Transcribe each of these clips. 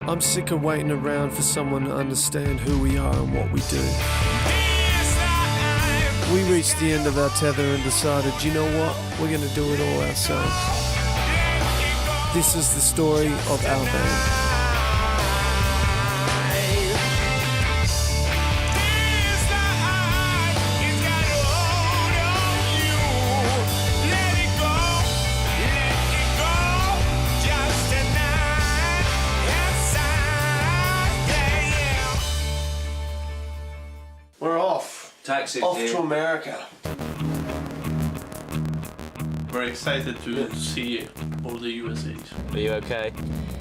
I'm sick of waiting around for someone to understand who we are and what we do. We reached the end of our tether and decided, you know what, we're going to do it all ourselves. This is the story of our band. We're off. Taxi. Off to America. We're excited to see all the USAs. Are you okay?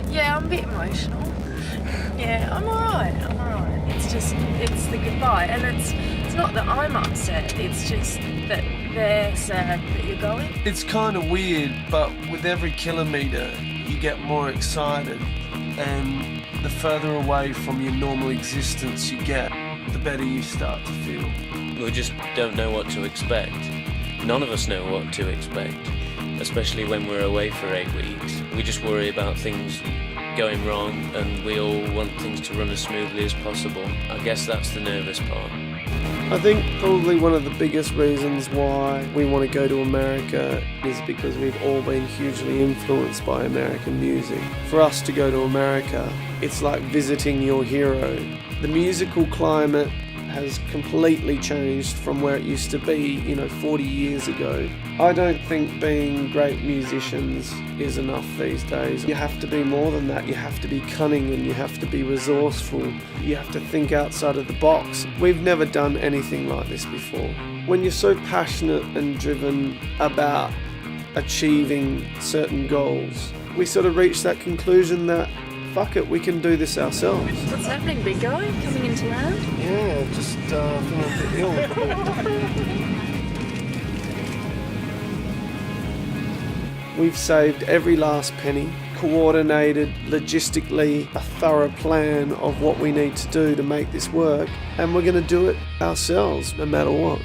Yeah, I'm a bit emotional. Yeah, I'm alright. It's the goodbye, and it's not that I'm upset. It's just that they're sad that you're going. It's kind of weird, but with every kilometre, you get more excited, and the further away from your normal existence you get, the better you start to feel. We just don't know what to expect. None of us know what to expect, especially when we're away for 8 weeks. We just worry about things going wrong, and we all want things to run as smoothly as possible. I guess that's the nervous part. I think probably one of the biggest reasons why we want to go to America is because we've all been hugely influenced by American music. For us to go to America, it's like visiting your hero. The musical climate has completely changed from where it used to be, 40 years ago. I don't think being great musicians is enough these days. You have to be more than that. You have to be cunning and you have to be resourceful. You have to think outside of the box. We've never done anything like this before. When you're so passionate and driven about achieving certain goals, we sort of reached that conclusion that fuck it, we can do this ourselves. What's happening, big guy? Coming into land? Yeah, just feeling a bit ill. We've saved every last penny, coordinated logistically a thorough plan of what we need to do to make this work, and we're going to do it ourselves no matter what.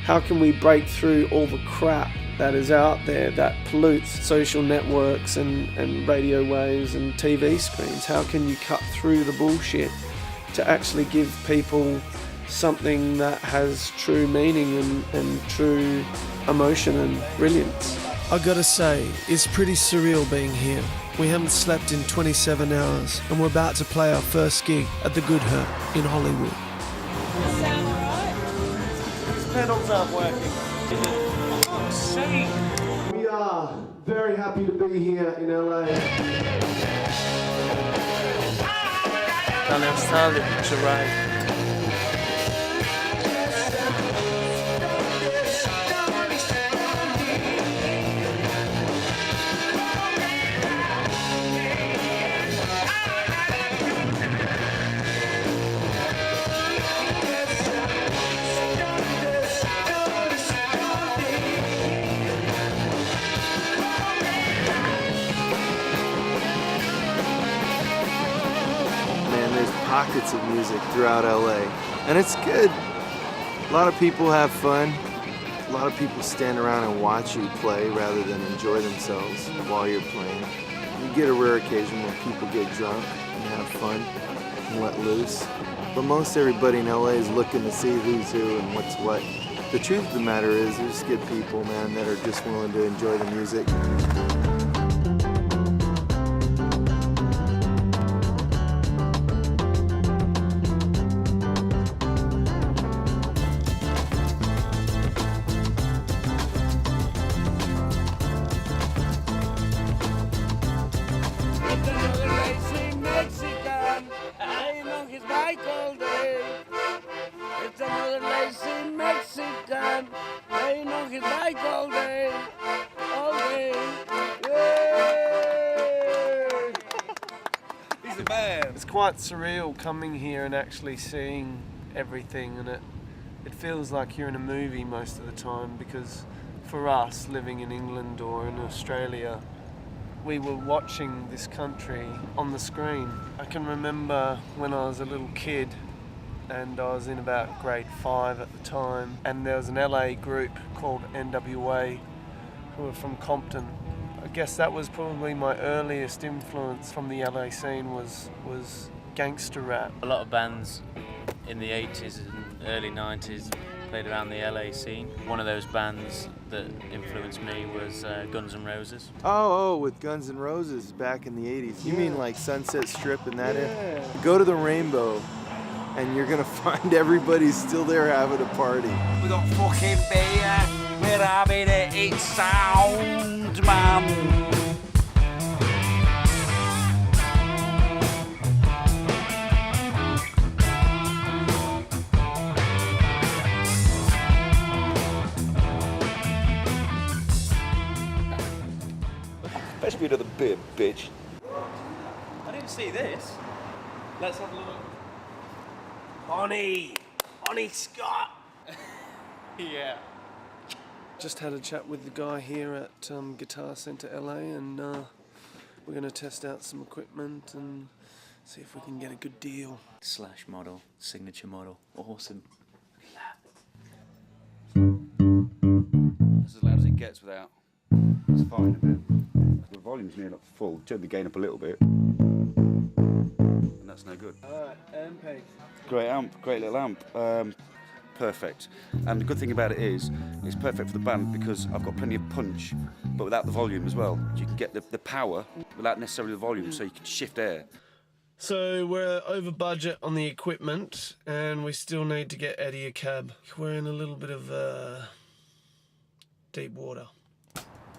How can we break through all the crap that is out there that pollutes social networks and radio waves and TV screens? How can you cut through the bullshit to actually give people something that has true meaning and true emotion and brilliance? I gotta say, it's pretty surreal being here. We haven't slept in 27 hours and we're about to play our first gig at the Good Hurt in Hollywood. Sound alright? These pedals aren't working. We are very happy to be here in LA. Daniel Stanley, picture right. Pockets of music throughout LA, and it's good. A lot of people have fun. A lot of people stand around and watch you play rather than enjoy themselves while you're playing. You get a rare occasion where people get drunk and have fun and let loose, but most everybody in LA is looking to see who's who and what's what. The truth of the matter is there's good people, man, that are just willing to enjoy the music. It's quite surreal coming here and actually seeing everything, and it feels like you're in a movie most of the time, because for us living in England or in Australia, we were watching this country on the screen. I can remember when I was a little kid and I was in about grade 5 at the time, and there was an LA group called NWA who were from Compton, a I guess that was probably my earliest influence from the LA scene was gangster rap. A lot of bands in the 80s and early 90s played around the LA scene. One of those bands that influenced me was Guns N' Roses. Oh, with Guns N' Roses back in the 80s. You mean like Sunset Strip and that? Go to the Rainbow and you're gonna find everybody's still there having a party. We got fucking beer, we're having it, it's sound, man. Best bit of the beer, bitch. I didn't see this. Let's have a look. Bonnie Scott. Yeah. Just had a chat with the guy here at Guitar Center LA, and we're going to test out some equipment and see if we can get a good deal. Slash model, signature model, awesome. That's as loud as it gets without. It's fine a bit. The volume's near enough full. Turn the gain up a little bit. And that's no good. Alright, amp peg. Great amp, great little amp. Perfect. And the good thing about it is, it's perfect for the band because I've got plenty of punch, but without the volume as well. You can get the power without necessarily the volume, so you can shift air. So we're over budget on the equipment, and we still need to get Eddie a cab. We're in a little bit of deep water.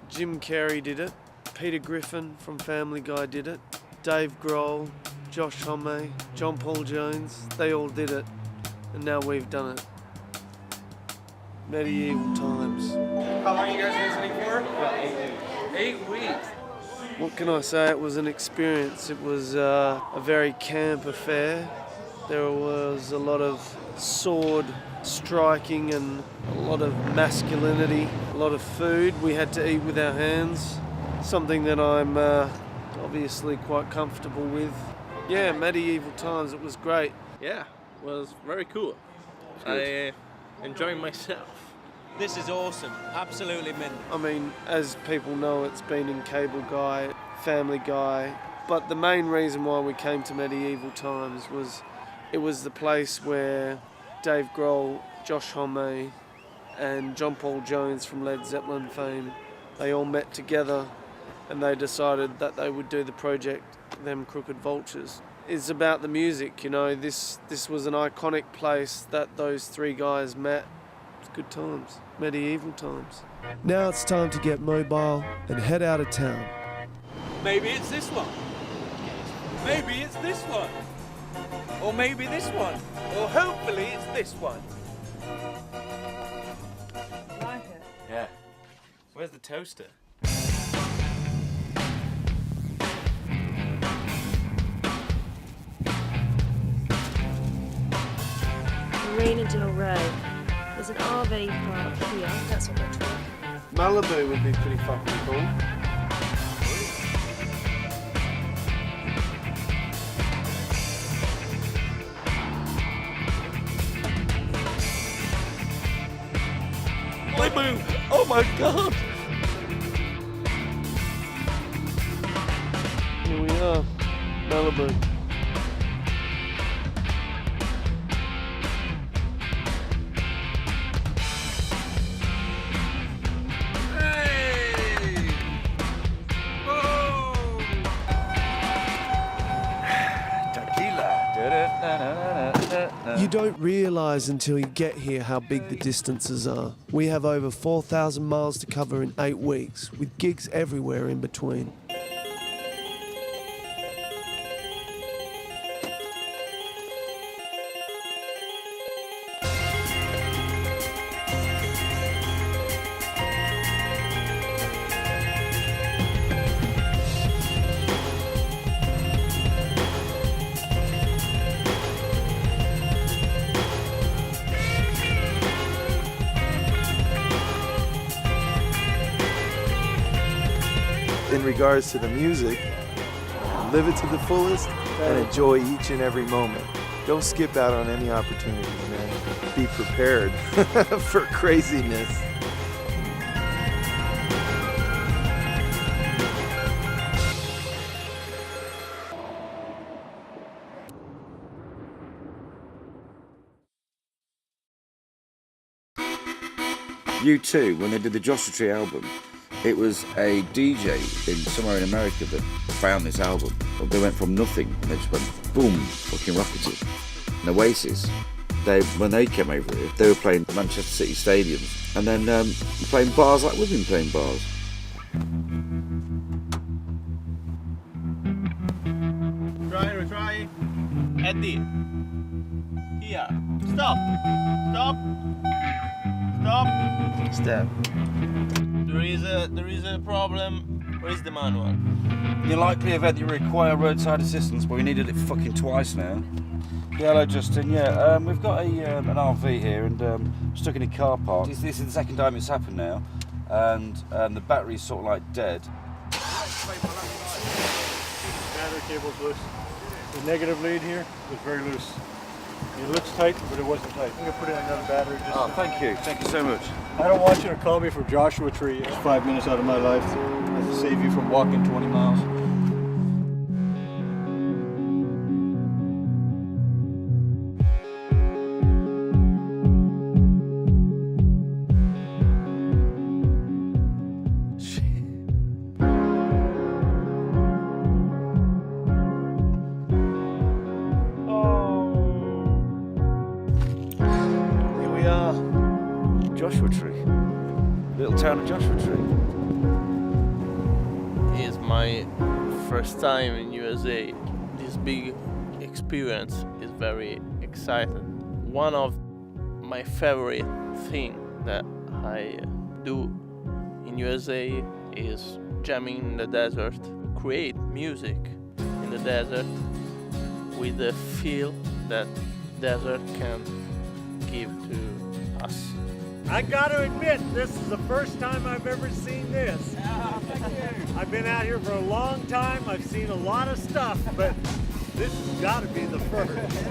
Jim Carrey did it. Peter Griffin from Family Guy did it. Dave Grohl, Josh Homme, John Paul Jones, they all did it. And now we've done it. Medieval times. How long are you guys visiting for? About 8 weeks. 8 weeks. What can I say? It was an experience. It was a very camp affair. There was a lot of sword striking and a lot of masculinity, a lot of food we had to eat with our hands, something that I'm obviously quite comfortable with. Yeah, medieval times, it was great. Yeah, it was very cool. I enjoying myself. This is awesome, absolutely mint. I mean, as people know, it's been in Cable Guy, Family Guy, but the main reason why we came to medieval times was it was the place where Dave Grohl, Josh Homme, and John Paul Jones from Led Zeppelin fame, they all met together and they decided that they would do the project, Them Crooked Vultures. It's about the music, you know, this was an iconic place that those three guys met. It's good times, medieval times. Now it's time to get mobile and head out of town. Maybe it's this one. Maybe it's this one. Or maybe this one. Or hopefully it's this one. Like it. Yeah. Where's the toaster? Marina Del Rey. There's an RV park here. That's what we're talking. Malibu would be pretty fucking cool. Malibu! Oh my god! Here we are, Malibu. You don't realise until you get here how big the distances are. We have over 4,000 miles to cover in 8 weeks, with gigs everywhere in between. In regards to the music, live it to the fullest and enjoy each and every moment. Don't skip out on any opportunity, man. Be prepared for craziness. U2, when they did the Joshua Tree album, it was a DJ in somewhere in America that found this album. They went from nothing and they just went boom, fucking rocketed. And Oasis, when they came over here, they were playing Manchester City stadiums and then playing bars like we've been playing bars. Try. Eddie. Here. Stop. Step. There is a problem. Where is the manual? In the likely event you require roadside assistance, but we needed it fucking twice now. Yeah, hello Justin. Yeah, we've got an RV here and stuck in a car park. This is the second time it's happened now, and the battery's sort of like dead. Battery cable's loose. The negative lead here was very loose. It looks tight, but it wasn't tight. I'm gonna put in another battery. Thank you so much. I don't want you to call me from Joshua Tree. It's 5 minutes out of my life to save you from walking 20 miles. Joshua Tree. Little town of Joshua Tree. It's my first time in USA. This big experience is very exciting. One of my favorite things that I do in USA is jamming in the desert, create music in the desert with the feel that desert can give to us. I gotta admit, this is the first time I've ever seen this. I've been out here for a long time. I've seen a lot of stuff, but this has got to be the first.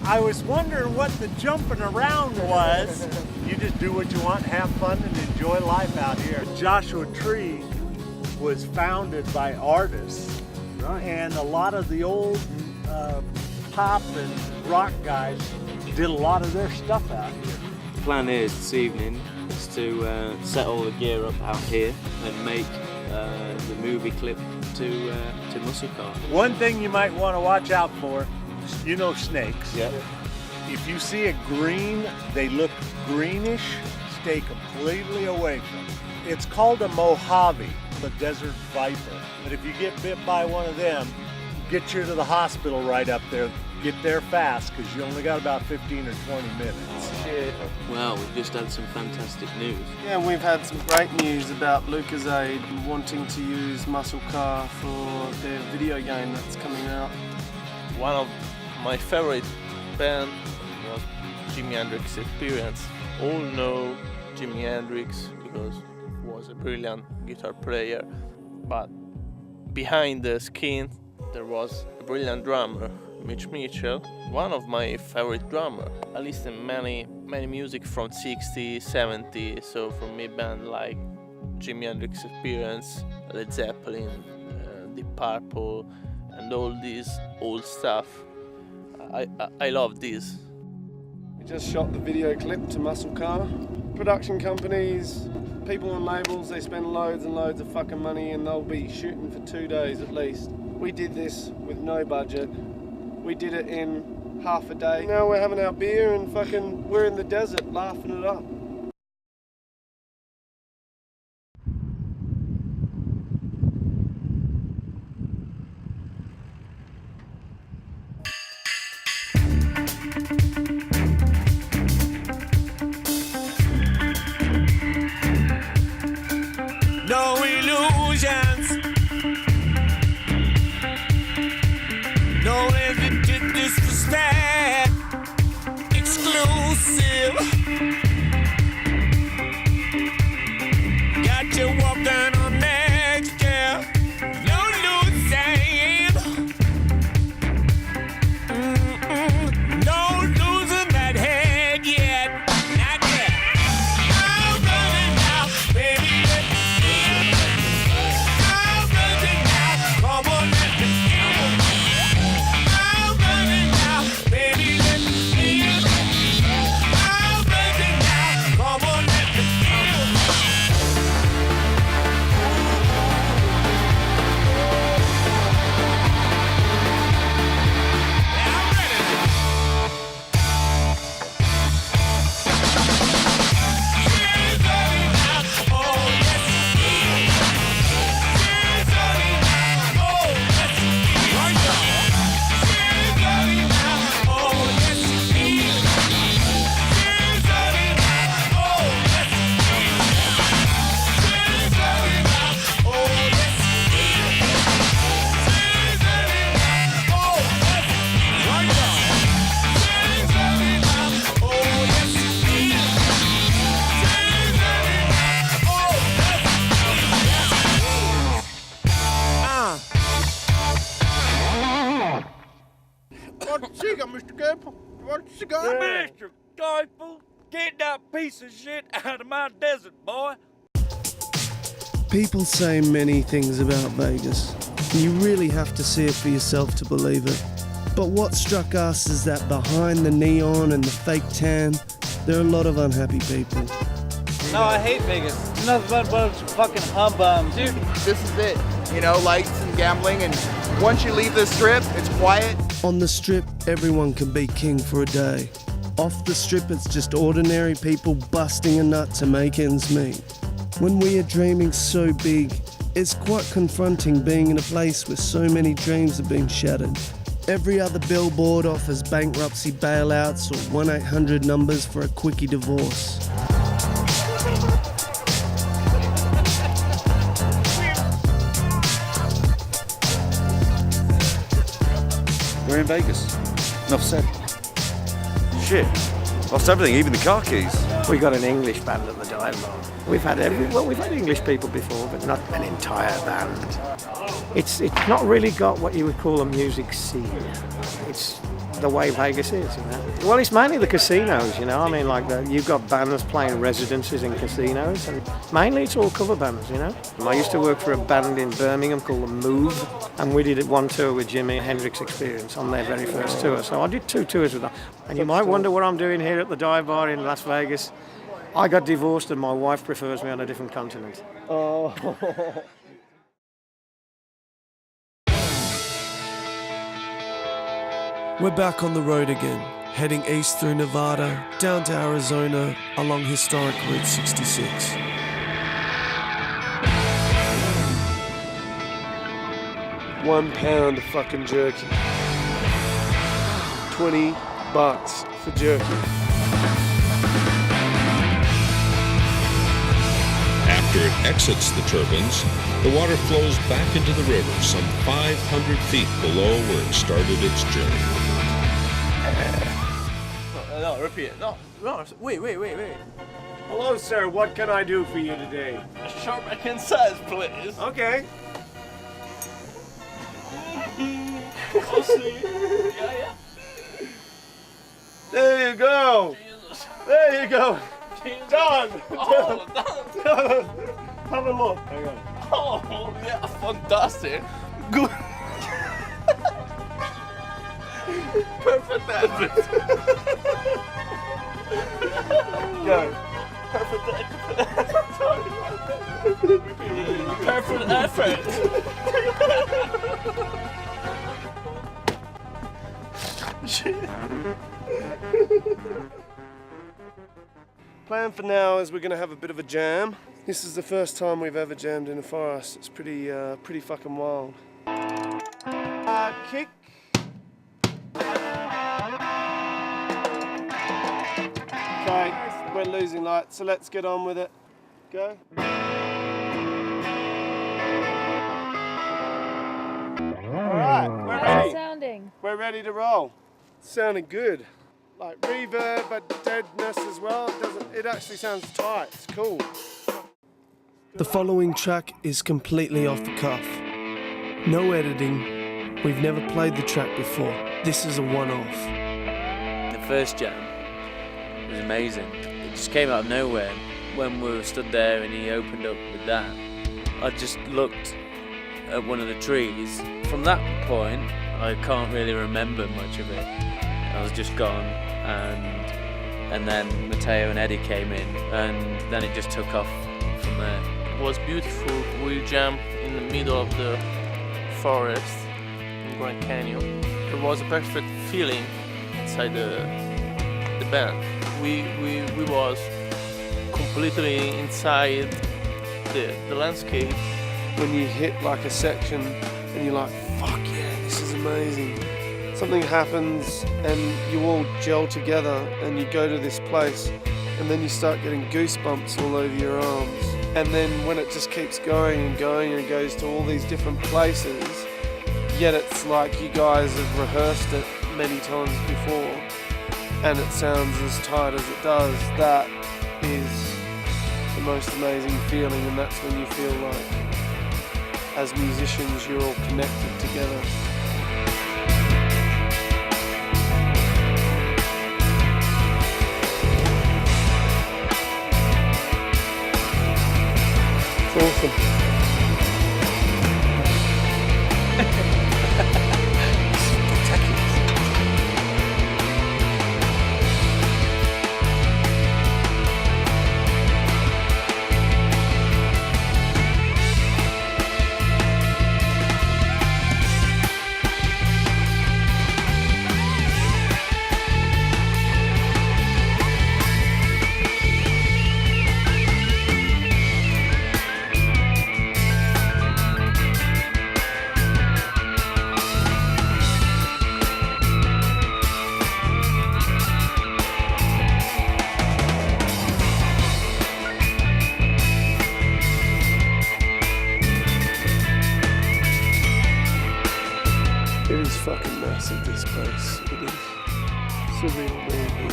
I was wondering what the jumping around was. You just do what you want, have fun, and enjoy life out here. Joshua Tree was founded by artists, and a lot of the old pop and rock guys did a lot of their stuff out here. The plan is this evening is to set all the gear up out here and make the movie clip to Muscle Car. One thing you might want to watch out for, you know snakes. Yeah. If you see a green, they look greenish, stay completely away from it. It's called a Mojave, the desert viper. But if you get bit by one of them, get you to the hospital right up there. Get there fast, because you only got about 15 or 20 minutes. Well, we've just had some fantastic news. Yeah, we've had some great news about Lucasade wanting to use Muscle Car for their video game that's coming out. One of my favorite band was Jimi Hendrix Experience. All know Jimi Hendrix because he was a brilliant guitar player, but behind the skin there was a brilliant drummer, Mitch Mitchell, one of my favorite drummers. I listen many music from 60s, 70s, so from me band like Jimi Hendrix Experience, Led Zeppelin, Deep Purple, and all this old stuff. I love this. We just shot the video clip to Muscle Car. Production companies, people on labels, they spend loads and loads of fucking money and they'll be shooting for 2 days at least. We did this with no budget. We did it in half a day. Now we're having our beer and we're in the desert laughing it up. No illusions. No hesitant disrespect. Exclusive. Got you walking on next, girl. No losing. No losing that head yet. Not yet. I'm running now, baby. I'm running now. Come on, let me in. I'm running now, baby. Let me in. I'm running Want a cigar, Mr. Capelle? Want a cigar? Mr. Capelle, get that piece of shit out of my desert, boy. People say many things about Vegas. You really have to see it for yourself to believe it. But what struck us is that behind the neon and the fake tan, there are a lot of unhappy people. No, I hate Vegas. Nothing but a bunch of fucking humbums. Dude, This is it. You know, lights and gambling, and once you leave the strip, it's quiet. On the strip, everyone can be king for a day. Off the strip, it's just ordinary people busting a nut to make ends meet. When we are dreaming so big, it's quite confronting being in a place where so many dreams have been shattered. Every other billboard offers bankruptcy bailouts or 1-800 numbers for a quickie divorce. We're in Vegas. Enough said. Shit. Lost everything, even the car keys. We got an English band at the dive bar. We've had English people before, but not an entire band. It's not really got what you would call a music scene. It's the way Vegas is, you know. Well, it's mainly the casinos, you know. I mean, like you've got bands playing residences in casinos, and mainly it's all cover bands, you know. I used to work for a band in Birmingham called The Move, and we did one tour with Jimi Hendrix Experience on their very first tour. So I did 2 tours with them. And you might wonder what I'm doing here at the dive bar in Las Vegas. I got divorced and my wife prefers me on a different continent. Oh. We're back on the road again, heading east through Nevada, down to Arizona, along historic Route 66. £1 of fucking jerky. $20 for jerky. After it exits the turbines, the water flows back into the river some 500 feet below where it started its journey. No, repeat it. No, wait. Hello, sir. What can I do for you today? A sharp mac and size, please. Okay. I'll see. Yeah. There you go. Jesus. There you go. Jesus. Done. Oh, done. Have a look. Hang on. Oh, yeah, fantastic. Good. Perfect effort. Go. Perfect effort. Plan for now is we're going to have a bit of a jam. This is the first time we've ever jammed in a forest. It's pretty fucking wild. Kick. Okay, we're losing light, so let's get on with it. Go. Alright, we're ready. Sounding. We're ready to roll. Sounding good. Like reverb, but deadness as well. It actually sounds tight. It's cool. The following track is completely off the cuff. No editing. We've never played the track before. This is a one-off. The first jam was amazing. It just came out of nowhere. When we were stood there and he opened up with that, I just looked at one of the trees. From that point, I can't really remember much of it. I was just gone, and then Matteo and Eddie came in, and then it just took off from there. It was beautiful. We jammed in the middle of the forest in Grand Canyon. It was a perfect feeling inside the band. We was completely inside the landscape. When you hit like a section and you're like, fuck yeah, this is amazing. Something happens and you all gel together and you go to this place and then you start getting goosebumps all over your arms. And then when it just keeps going and going and goes to all these different places, yet it's like you guys have rehearsed it many times before and it sounds as tight as it does. That is the most amazing feeling, and that's when you feel like as musicians you're all connected together. place. It is surreal being here.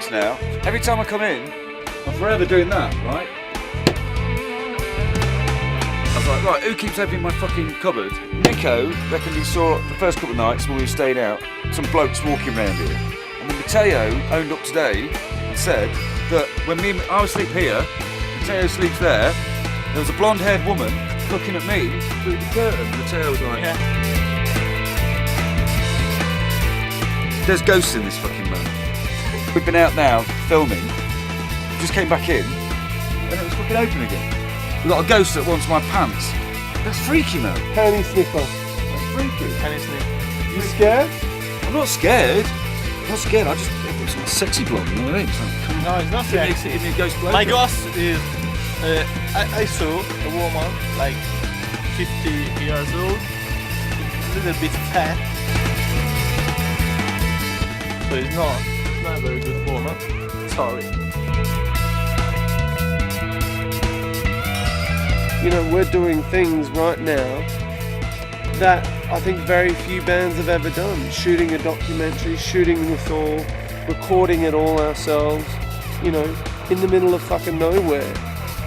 Now, every time I come in, I'm forever doing that, right? I was like, right, who keeps opening my fucking cupboard? Nico reckoned he saw the first couple of nights when we were staying out, some blokes walking around here. And then Matteo owned up today and said that when I was asleep here, Matteo sleeps there was a blonde-haired woman looking at me through the curtain. Matteo was like, there's ghosts in this fucking man. We've been out now filming, just came back in, and it was fucking open again. We've got a ghost that wants my pants. That's freaky, man. Panty sniffer. That's freaky. Panty sniffer. You scared? I'm not scared. I'm not scared. It's a sexy blonde, you know what I mean? It's like, no, it's not sexy. Give me a ghost bloke. My ghost is, I saw a woman, like 50 years old, a little bit fat. So it's not a very good woman. Sorry. You know, we're doing things right now that I think very few bands have ever done. Shooting a documentary, shooting this all, recording it all ourselves, you know, in the middle of fucking nowhere.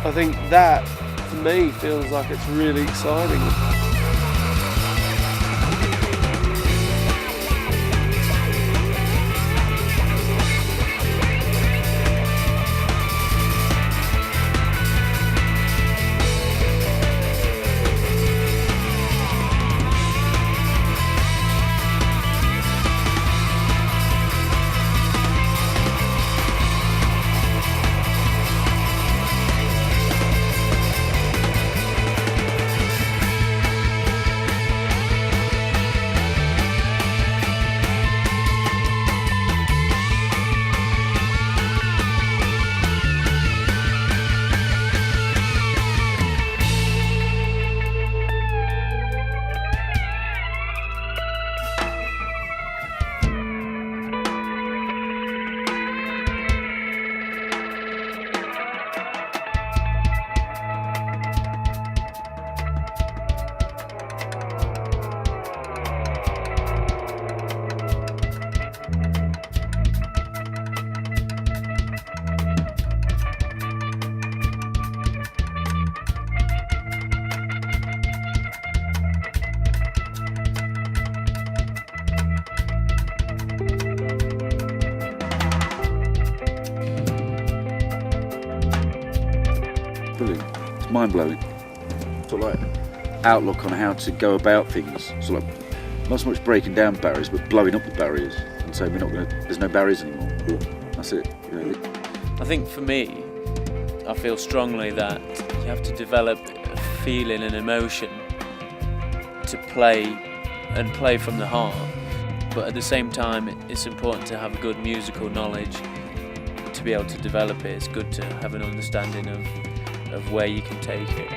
I think that, to me, feels like it's really exciting. It's mind-blowing. Sort of like outlook on how to go about things. Sort of not so much breaking down barriers, but blowing up the barriers and saying there's no barriers anymore. That's it. You know. I think for me, I feel strongly that you have to develop a feeling and emotion to play from the heart. But at the same time, it's important to have a good musical knowledge to be able to develop it. It's good to have an understanding of where you can take it.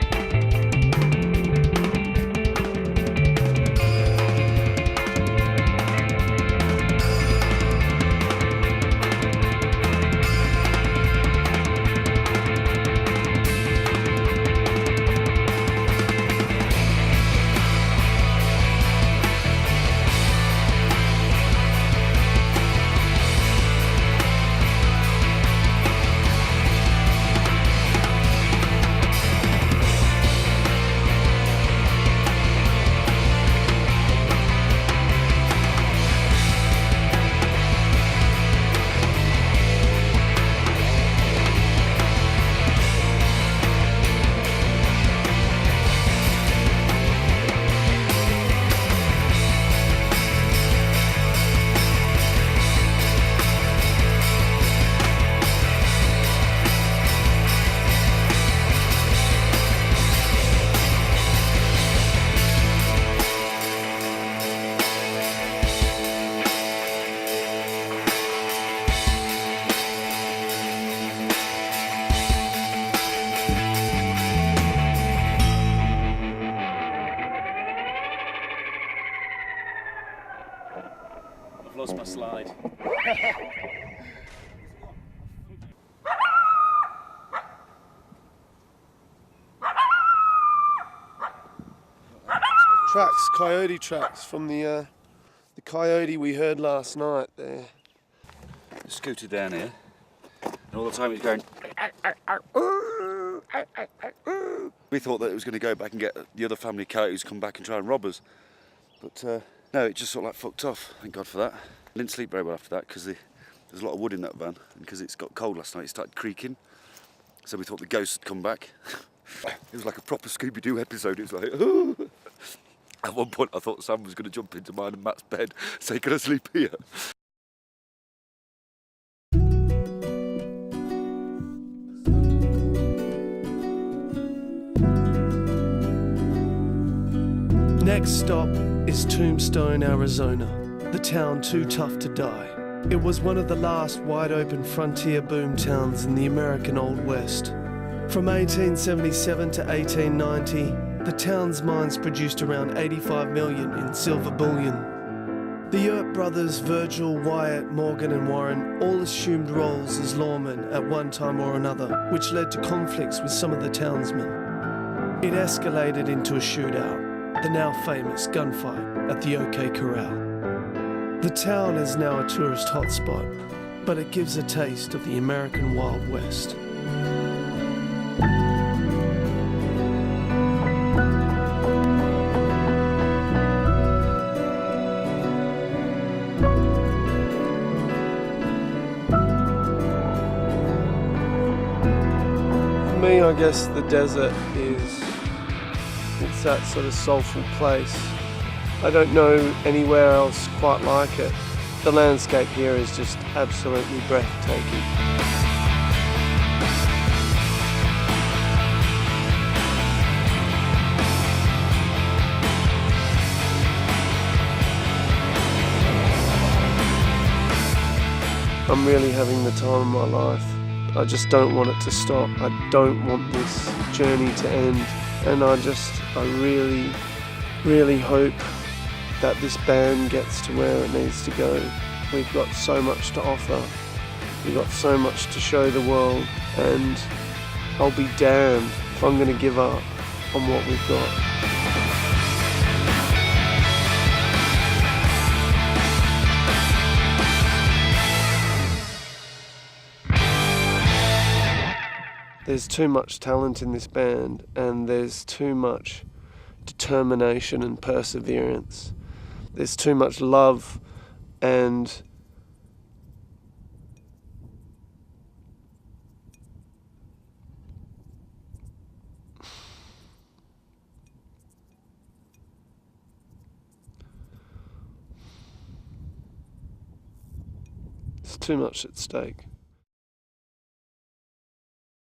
I've lost my slide. Tracks, coyote tracks from the coyote we heard last night there. Scooted down here, and all the time he's going. We thought that it was going to go back and get the other family coyotes, come back and try and rob us, but no, it just sort of like fucked off. Thank God for that. I didn't sleep very well after that because there's a lot of wood in that van, and because it's got cold last night, it started creaking. So we thought the ghost had come back. It was like a proper Scooby-Doo episode. It was like. Ooh. At one point, I thought Sam was going to jump into mine and Matt's bed, say, "Can I sleep here?" Next stop is Tombstone, Arizona, the town too tough to die. It was one of the last wide-open frontier boom towns in the American Old West. From 1877 to 1890, the town's mines produced around 85 million in silver bullion. The Earp brothers, Virgil, Wyatt, Morgan and Warren, all assumed roles as lawmen at one time or another, which led to conflicts with some of the townsmen. It escalated into a shootout, the now famous gunfight at the OK Corral. The town is now a tourist hotspot, but it gives a taste of the American Wild West. For me, I guess the desert it's that sort of soulful place. I don't know anywhere else quite like it. The landscape here is just absolutely breathtaking. I'm really having the time of my life. I just don't want it to stop. I don't want this journey to end. And I really, really hope that this band gets to where it needs to go. We've got so much to offer. We've got so much to show the world. And I'll be damned if I'm going to give up on what we've got. There's too much talent in this band, and there's too much determination and perseverance. There's too much love and there's too much at stake.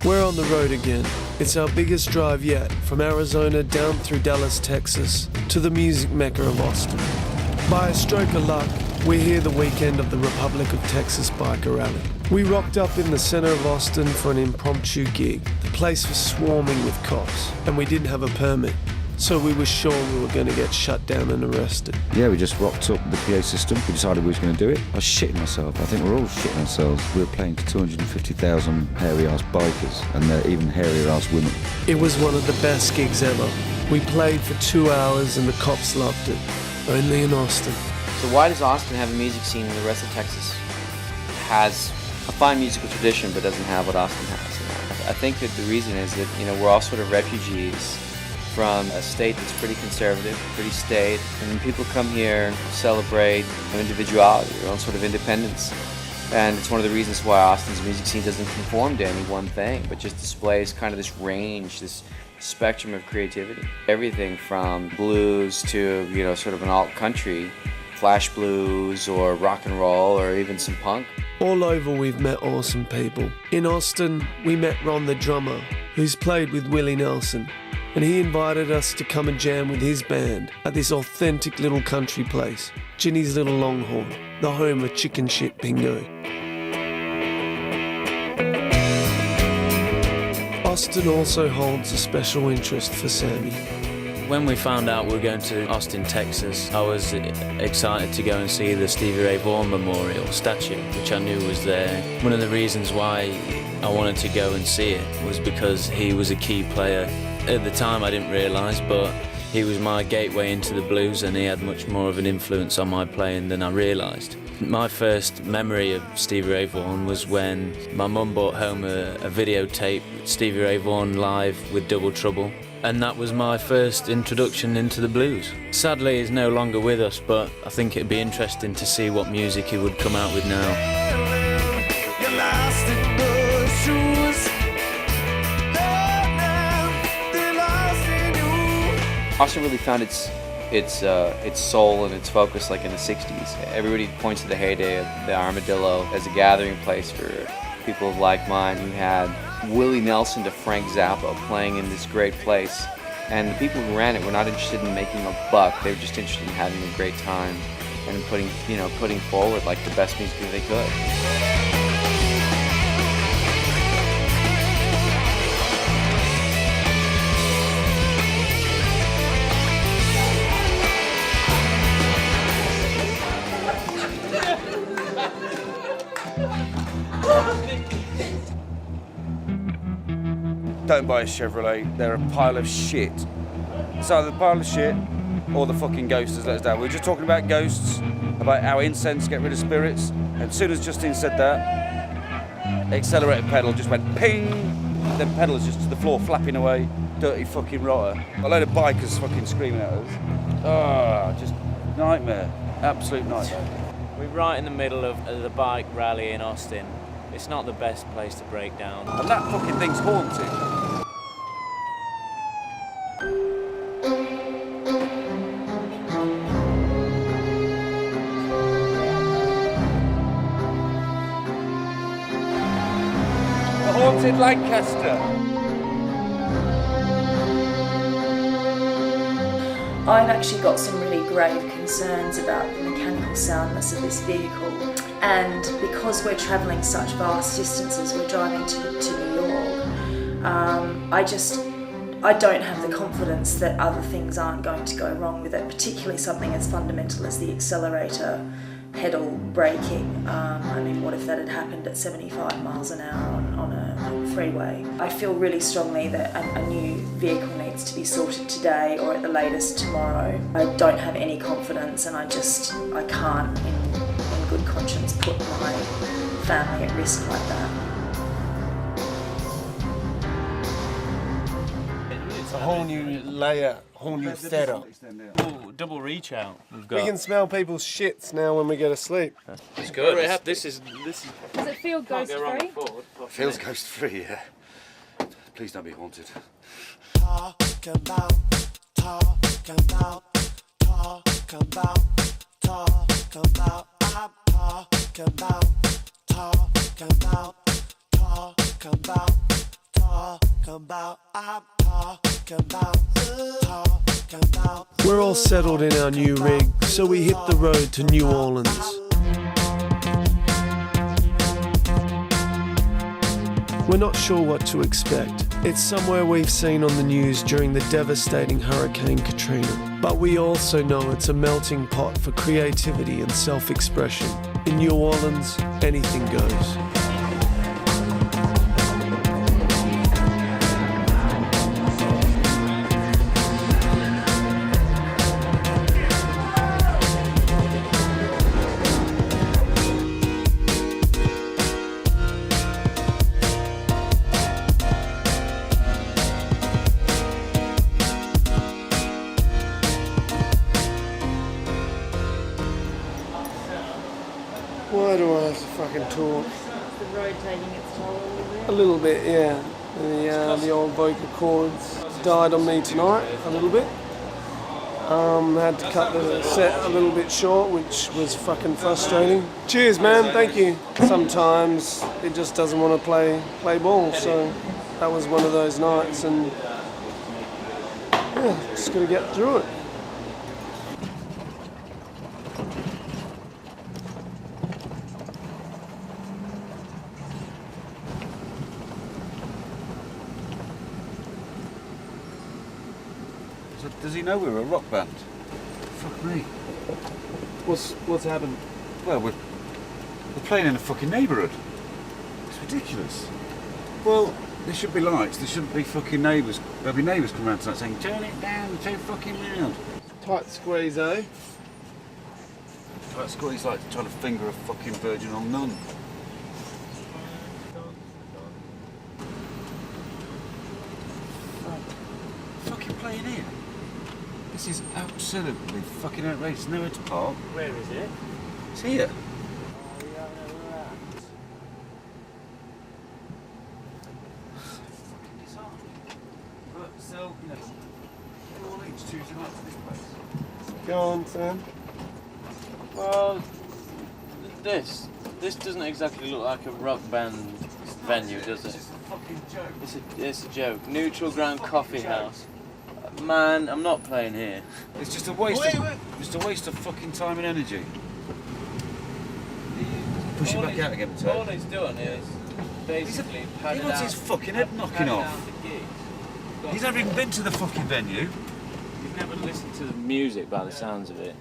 We're on the road again. It's our biggest drive yet, from Arizona down through Dallas, Texas, to the music mecca of Austin. By a stroke of luck, we're here the weekend of the Republic of Texas Biker Rally. We rocked up in the center of Austin for an impromptu gig. The place was swarming with cops, and we didn't have a permit, so we were sure we were going to get shut down and arrested. Yeah, we just rocked up the PA system. We decided we was going to do it. I was shitting myself. I think we're all shitting ourselves. We were playing to 250,000 hairy-ass bikers and even hairier-ass women. It was one of the best gigs ever. We played for 2 hours and the cops loved it. Only in Austin. So why does Austin have a music scene and the rest of Texas has a fine musical tradition but doesn't have what Austin has? I think that the reason is that, we're all sort of refugees from a state that's pretty conservative, pretty staid, and when people come here, celebrate individuality, their own sort of independence. And it's one of the reasons why Austin's music scene doesn't conform to any one thing, but just displays kind of this range, this spectrum of creativity. Everything from blues to, sort of an alt country, flash blues or rock and roll or even some punk. All over we've met awesome people. In Austin, we met Ron the drummer, who's played with Willie Nelson, and he invited us to come and jam with his band at this authentic little country place, Ginny's Little Longhorn, the home of chicken shit bingo. Austin also holds a special interest for Sammy. When we found out we were going to Austin, Texas, I was excited to go and see the Stevie Ray Vaughan Memorial statue, which I knew was there. One of the reasons why I wanted to go and see it was because he was a key player. At the time I didn't realise, but he was my gateway into the blues, and he had much more of an influence on my playing than I realised. My first memory of Stevie Ray Vaughan was when my mum brought home a videotape, Stevie Ray Vaughan live with Double Trouble, and that was my first introduction into the blues. Sadly, he's no longer with us, but I think it'd be interesting to see what music he would come out with now. Austin really found its soul and its focus like in the 60s. Everybody points to the heyday of the Armadillo as a gathering place for people of like mind. You had Willie Nelson to Frank Zappa playing in this great place, and the people who ran it were not interested in making a buck. They were just interested in having a great time and putting forward like the best music that they could. Don't buy a Chevrolet, they're a pile of shit. It's either the pile of shit or the fucking ghost has let us down. We were just talking about ghosts, about how incense get rid of spirits, and as soon as Justin said that, accelerator pedal just went ping, then pedal is just to the floor flapping away, dirty fucking rotter. A load of bikers fucking screaming at us. Oh, just nightmare, absolute nightmare. We're right in the middle of the bike rally in Austin. It's not the best place to break down. And that fucking thing's haunted. The haunted Lancaster. I've actually got some really grave concerns about the mechanical soundness of this vehicle, and because we're travelling such vast distances, we're driving to New York, I don't have the confidence that other things aren't going to go wrong with it, particularly something as fundamental as the accelerator pedal braking. I mean, what if that had happened at 75 miles an hour on a freeway? I feel really strongly that a new vehicle needs to be sorted today or at the latest tomorrow. I don't have any confidence, and I can't in good conscience put my family at risk like that. It's a whole new layer, whole new setup. Double reach out. We can smell people's shits now when we go to sleep. It's good. This is. Does it feel ghost-free? Feels ghost-free, yeah. Please don't be haunted. We're all settled in our new rig, so we hit the road to New Orleans. We're not sure what to expect. It's somewhere we've seen on the news during the devastating Hurricane Katrina. But we also know it's a melting pot for creativity and self-expression. In New Orleans, anything goes. Why do I have to fucking talk? Is the road taking its toll a little bit? A little bit, yeah. The old vocal cords died on me tonight a little bit. Had to cut the set a little bit short, which was fucking frustrating. Cheers, man. Thank you. Sometimes it just doesn't want to play ball, so that was one of those nights, and yeah, just gotta get through it. Does he know we're a rock band? Fuck me. What's happened? Well, we're playing in a fucking neighbourhood. It's ridiculous. Well, there should be lights. There shouldn't be fucking neighbours. There'll be neighbours coming around tonight saying, turn it down, it's too fucking loud. Tight squeeze, eh? Tight squeeze like trying to finger a fucking virginal nun. Fucking playing here. This is absolutely fucking outrageous. Nowhere to park. Where is it? It's here. So, you know, all each Tuesday night to this place. Go on, Sam. Well, this doesn't exactly look like a rock band venue, does it? It's a fucking joke. It's a joke. Neutral Ground Coffee House. Man, I'm not playing here. It's just a waste. Just a waste of fucking time and energy. Push it back out again, Ted. All he's done is basically He padded wants out. his fucking head knocking off. He's never even been to the fucking venue. You've never listened to the music by the sounds of it.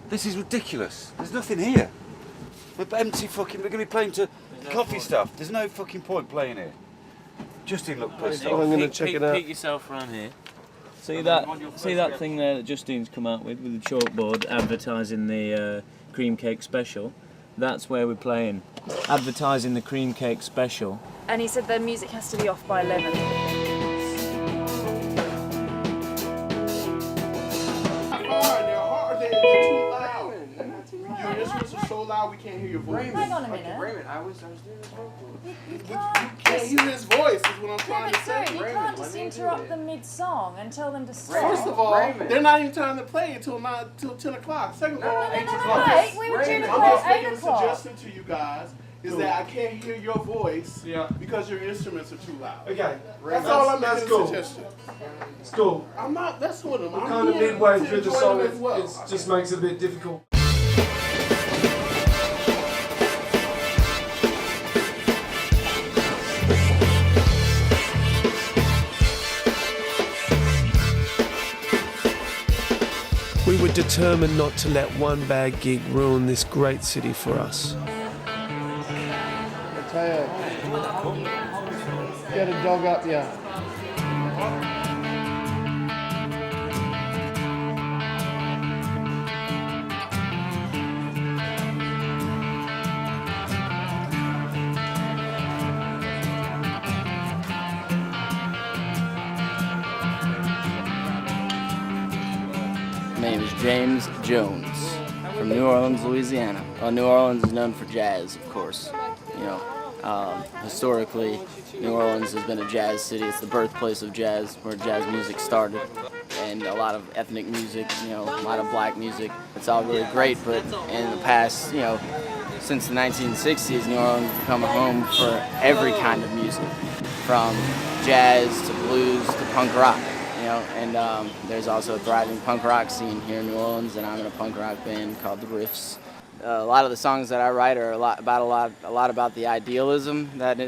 This is ridiculous. There's nothing here. We're empty fucking. We're going to be playing to coffee stuff. There's no fucking point playing here. Justine looked pissed off. I'm going to check it out. Peek yourself around here. See that thing there that Justine's come out with the chalkboard advertising the cream cake special? That's where we're playing. Advertising the cream cake special. And he said the music has to be off by 11. Your instruments are so loud we can't hear your voice. Hang on a minute. Raymond, I was doing this vocal. You can't hear his voice, is what I'm trying to say. You can't just interrupt them mid-song and tell them to stop. First of all, they're not even trying to play until 10 o'clock. Second of all, 8 o'clock. Wait, we were due to I'm play just at 8 making a o'clock. suggestion to you guys is that I can't hear your voice because your instruments are too loud. Okay, That's all I'm making that's a cool. suggestion. It's cool. I'm not messing with them. We're I'm kind of here midway to through the enjoy song. them as well. It just makes it a bit difficult. We were determined not to let one bad gig ruin this great city for us. I tell you, get a dog up, yeah. My name is James Jones from New Orleans, Louisiana. New Orleans is known for jazz, of course. You know, historically, New Orleans has been a jazz city. It's the birthplace of jazz, where jazz music started, and a lot of ethnic music. You know, a lot of black music. It's all really great, but in the past, you know, since the 1960s, New Orleans has become a home for every kind of music, from jazz to blues to punk rock. You know, and there's also a thriving punk rock scene here in New Orleans, and I'm in a punk rock band called The Riffs. A lot of the songs that I write are a lot about the idealism that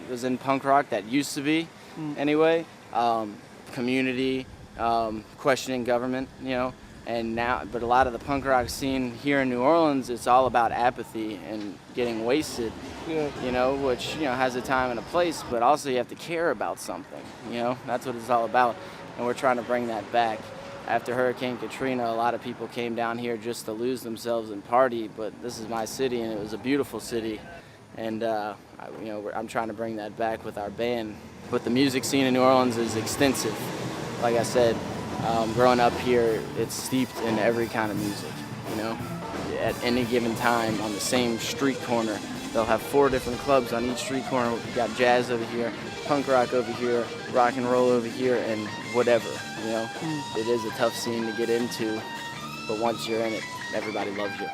was in punk rock, that used to be, anyway. Community, questioning government, you know, and now, but a lot of the punk rock scene here in New Orleans, it's all about apathy and getting wasted. You know, which, you know, has a time and a place, but also you have to care about something. You know, that's what it's all about. And we're trying to bring that back. After Hurricane Katrina, a lot of people came down here just to lose themselves and party, but this is my city, and it was a beautiful city. And, you know, I'm trying to bring that back with our band. But the music scene in New Orleans is extensive. Like I said, growing up here, it's steeped in every kind of music, you know. At any given time, on the same street corner, they'll have 4 different clubs on each street corner. We've got jazz over here, punk rock over here, rock and roll over here, and whatever, you know. It is a tough scene to get into, but once you're in it, everybody loves you.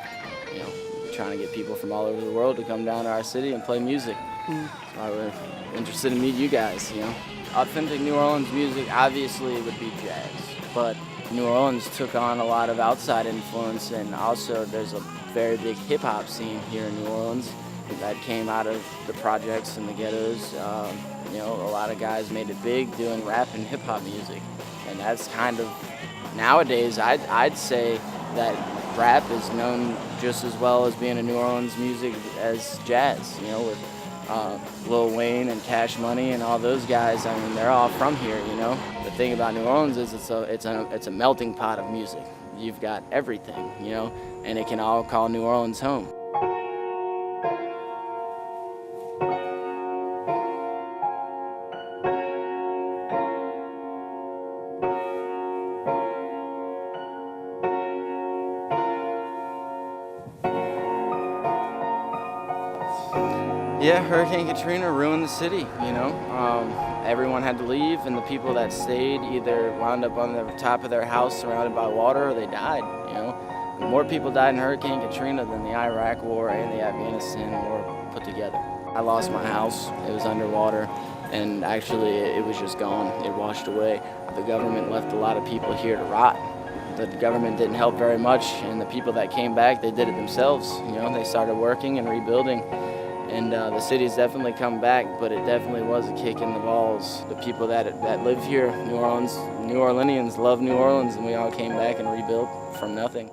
You know, we're trying to get people from all over the world to come down to our city and play music. That's why we're interested in meeting you guys, you know. Authentic New Orleans music, obviously, would be jazz, but New Orleans took on a lot of outside influence, and also there's a very big hip-hop scene here in New Orleans that came out of the projects and the ghettos. You know, a lot of guys made it big doing rap and hip hop music, and that's kind of nowadays. I'd say that rap is known just as well as being a New Orleans music as jazz. You know, with Lil Wayne and Cash Money and all those guys. I mean, they're all from here. You know, the thing about New Orleans is it's a melting pot of music. You've got everything, you know, and it can all call New Orleans home. Yeah, Hurricane Katrina ruined the city, you know. Everyone had to leave, and the people that stayed either wound up on the top of their house surrounded by water, or they died, you know. More people died in Hurricane Katrina than the Iraq War and the Afghanistan War put together. I lost my house. It was underwater, and actually it was just gone. It washed away. The government left a lot of people here to rot. The government didn't help very much, and the people that came back, they did it themselves. You know, they started working and rebuilding. And the city's definitely come back, but it definitely was a kick in the balls. The people that live here, New Orleanians love New Orleans, and we all came back and rebuilt from nothing.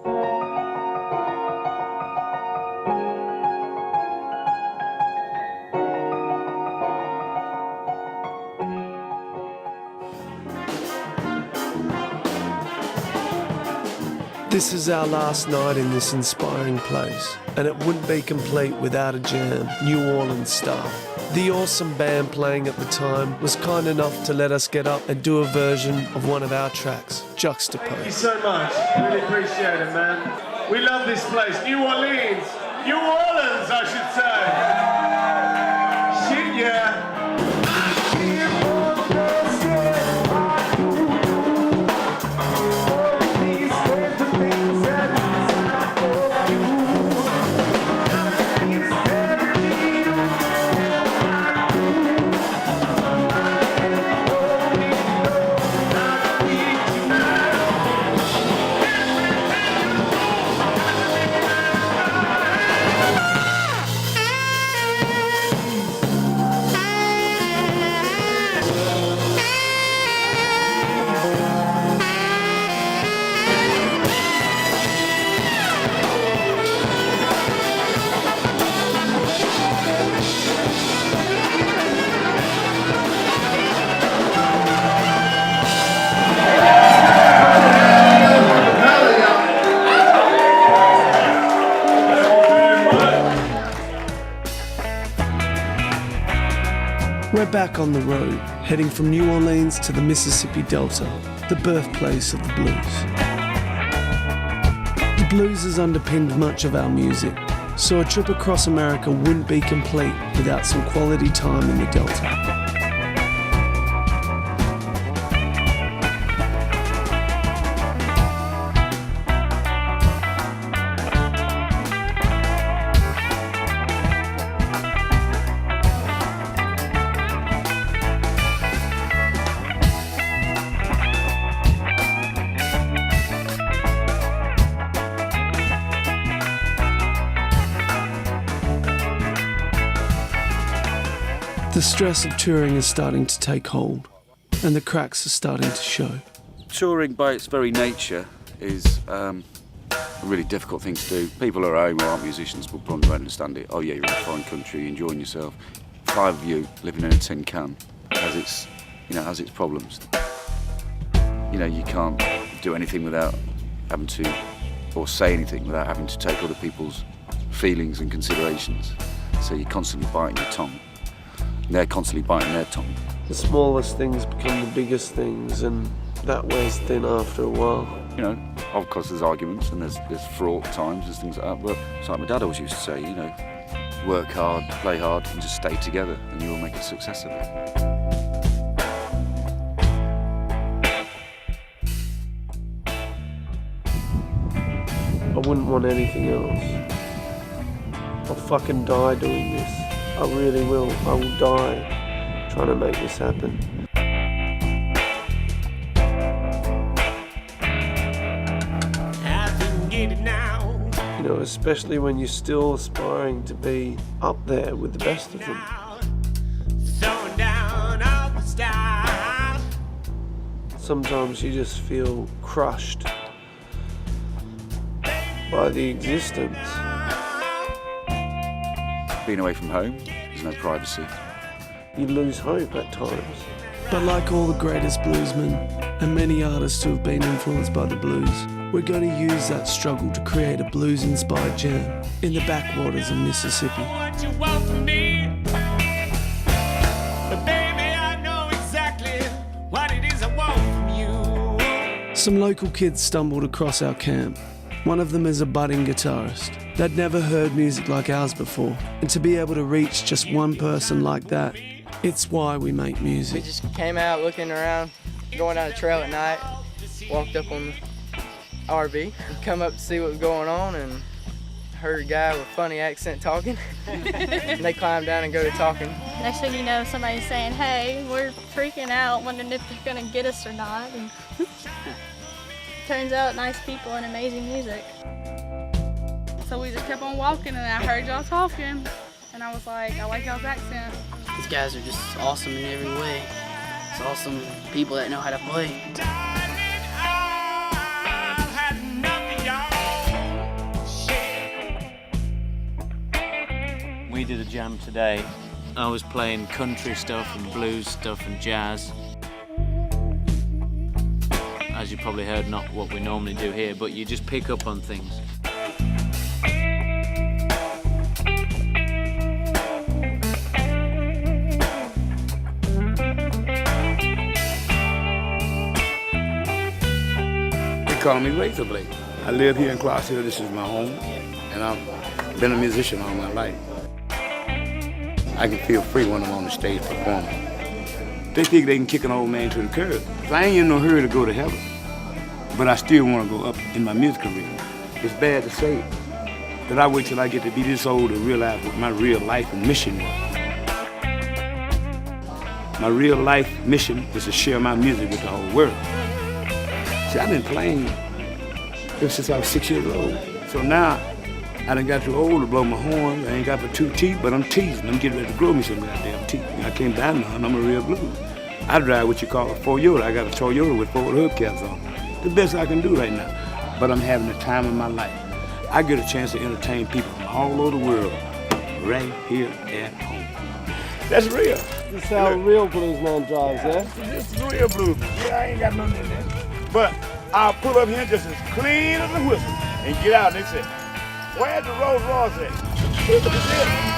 This is our last night in this inspiring place, and it wouldn't be complete without a jam, New Orleans style. The awesome band playing at the time was kind enough to let us get up and do a version of one of our tracks, Juxtapose. Thank you so much. Really appreciate it, man. We love this place. New Orleans. New Orleans, I should say. Shit, yeah. We're back on the road, heading from New Orleans to the Mississippi Delta, the birthplace of the blues. The blues has underpinned much of our music, so a trip across America wouldn't be complete without some quality time in the Delta. The stress of touring is starting to take hold, and the cracks are starting to show. Touring by its very nature is a really difficult thing to do. People at home who aren't musicians will probably understand it. Oh yeah, you're in a foreign country, enjoying yourself. 5 of you living in a tin can has its problems. You know, you can't do anything without having to, or say anything without having to take other people's feelings and considerations. So you're constantly biting your tongue. They're constantly biting their tongue. The smallest things become the biggest things, and that wears thin after a while. You know, of course there's arguments and there's fraught times, there's things like that, but it's like my dad always used to say, you know, work hard, play hard, and just stay together, and you will make a success of it. I wouldn't want anything else. I'll fucking die doing this. I really will. I will die trying to make this happen. You know, especially when you're still aspiring to be up there with the best of them. Throwing down Sometimes you just feel crushed by the existence. Being away from home, there's no privacy. You lose hope at times. But like all the greatest bluesmen and many artists who have been influenced by the blues, we're going to use that struggle to create a blues-inspired jam in the backwaters of Mississippi. What you want from me, but baby, I know exactly what it is I want from you. Some local kids stumbled across our camp. One of them is a budding guitarist. They'd never heard music like ours before, and to be able to reach just one person like that, it's why we make music. We just came out looking around, going down the trail at night, walked up on the RV, come up to see what was going on, and heard a guy with a funny accent talking. And they climbed down and go to talking. Next thing you know, somebody's saying, hey, we're freaking out, wondering if they're gonna get us or not. And turns out nice people and amazing music. So we just kept on walking and I heard y'all talking and I was like, I like y'all's accent. These guys are just awesome in every way. It's awesome people that know how to play. We did a jam today. I was playing country stuff and blues stuff and jazz. As you probably heard, not what we normally do here, but you just pick up on things. They call me Razor Blade. I live here in Cross Hill. This is my home, and I've been a musician all my life. I can feel free when I'm on the stage performing. They think they can kick an old man to the curb. I ain't in no hurry to go to heaven, but I still want to go up in my music career. It's bad to say that I wait till I get to be this old to realize what my real life and mission was. My real life mission is to share my music with the whole world. See, I've been playing ever since I was 6 years old. So now, I done got too old to blow my horn. I ain't got but 2 teeth, but I'm teasing. I'm getting ready to grow me some goddamn teeth. I came down now, and I'm a real blues. I drive what you call a Toyota. I got a Toyota with 4 hubcaps on. The best I can do right now. But I'm having the time of my life. I get a chance to entertain people from all over the world right here at home. That's real. This is how a real bluesman drives, yeah? This is real blues. Yeah, I ain't got nothing in there. But I'll pull up here just as clean as a whistle and get out and they say, where's the Rolls Royce at? Look at this.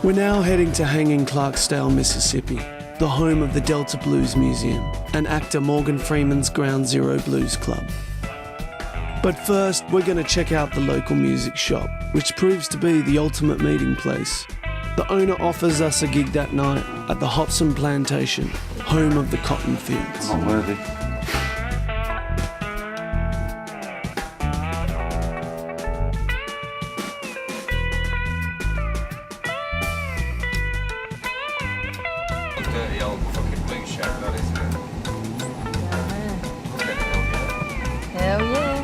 We're now heading to Hanging Clarksdale, Mississippi, the home of the Delta Blues Museum and actor Morgan Freeman's Ground Zero Blues Club. But first, we're going to check out the local music shop, which proves to be the ultimate meeting place. The owner offers us a gig that night at the Hobson Plantation, home of the cotton fields. Not worthy. Dirty old fucking blue shirt, that isn't it? Hell yeah.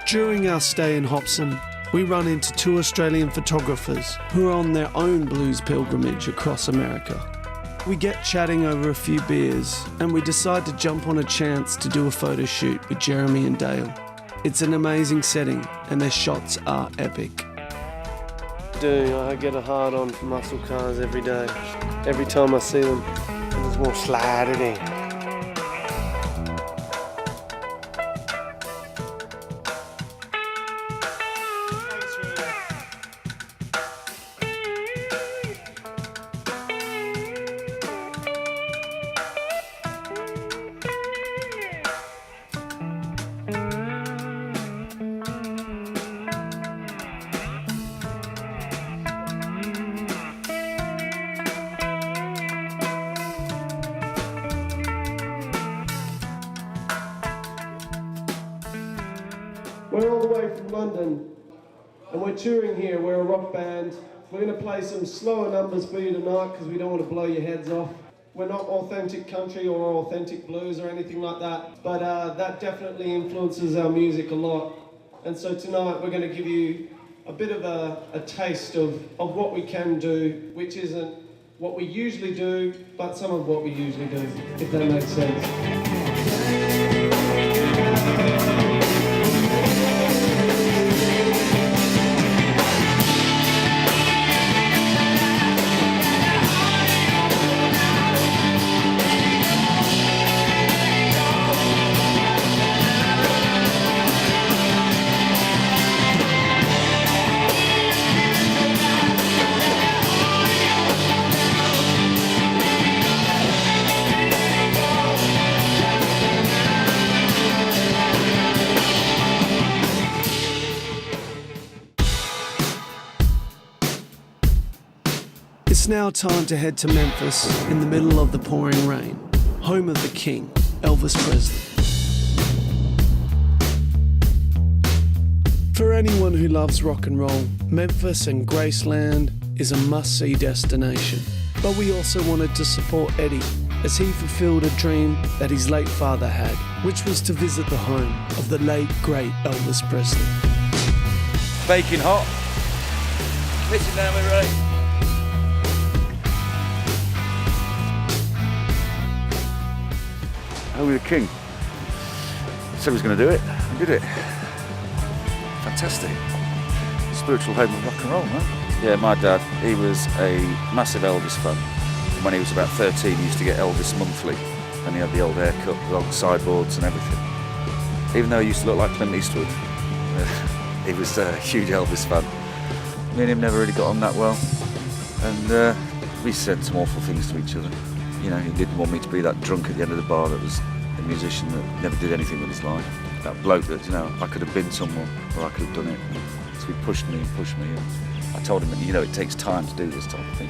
During our stay in Hobson, we run into 2 Australian photographers who are on their own blues pilgrimage across America. We get chatting over a few beers and we decide to jump on a chance to do a photo shoot with Jeremy and Dale. It's an amazing setting and their shots are epic. I get a hard on for muscle cars every day. Every time I see them, I just want to slide it in. We're all the way from London, and we're touring here. We're a rock band. We're going to play some slower numbers for you tonight because we don't want to blow your heads off. We're not authentic country or authentic blues or anything like that, but that definitely influences our music a lot. And so tonight we're going to give you a bit of a taste of what we can do, which isn't what we usually do, but some of what we usually do, if that makes sense. It's now time to head to Memphis in the middle of the pouring rain, home of the king, Elvis Presley. For anyone who loves rock and roll, Memphis and Graceland is a must-see destination. But we also wanted to support Eddie as he fulfilled a dream that his late father had, which was to visit the home of the late, great Elvis Presley. Baking hot. Listen now, we're right. Elvis the King. Said he was going to do it. He did it. Fantastic. Spiritual home of rock and roll, man. Yeah, my dad, he was a massive Elvis fan. When he was about 13, he used to get Elvis monthly, and he had the old haircut, the old sideboards and everything. Even though he used to look like Clint Eastwood, he was a huge Elvis fan. Me and him never really got on that well, and we said some awful things to each other. You know, he didn't want me to be that drunk at the end of the bar that was a musician that never did anything with his life. That bloke that, you know, I could have been someone, or I could have done it. So he pushed me, and I told him that, you know, it takes time to do this type of thing.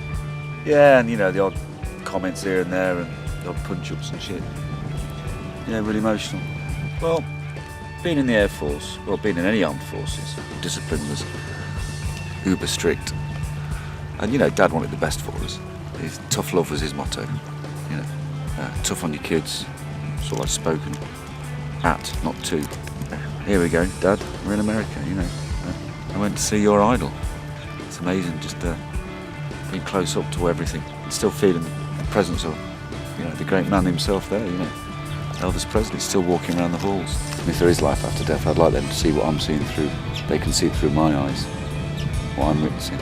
Yeah, and, you know, the odd comments here and there, and the odd punch-ups and shit. Yeah, really emotional. Well, being in the Air Force, well, being in any armed forces, discipline was uber strict. And, you know, Dad wanted the best for us. Tough love was his motto. You know, tough on your kids. It's all I've spoken at, not to. Here we go, Dad, we're in America, you know. I went to see your idol. It's amazing just being close up to everything. And still feeling the presence of, you know, the great man himself there, you know. Elvis Presley, still walking around the halls. And if there is life after death, I'd like them to see what I'm seeing through. They can see through my eyes, what I'm witnessing.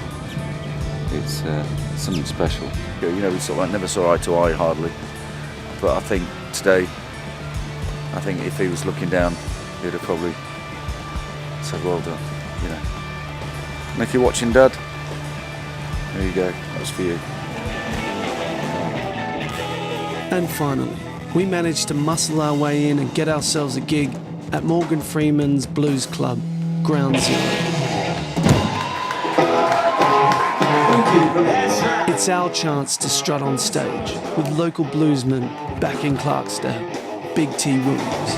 It's something special. You know, we sort of like never saw eye to eye hardly, but I think today, if he was looking down, he'd have probably said, well done, you know. And if you're watching, Dad, there you go, that was for you. And finally, we managed to muscle our way in and get ourselves a gig at Morgan Freeman's Blues Club, Ground Zero. It's our chance to strut on stage with local bluesmen back in Clarksdale, Big T. Williams.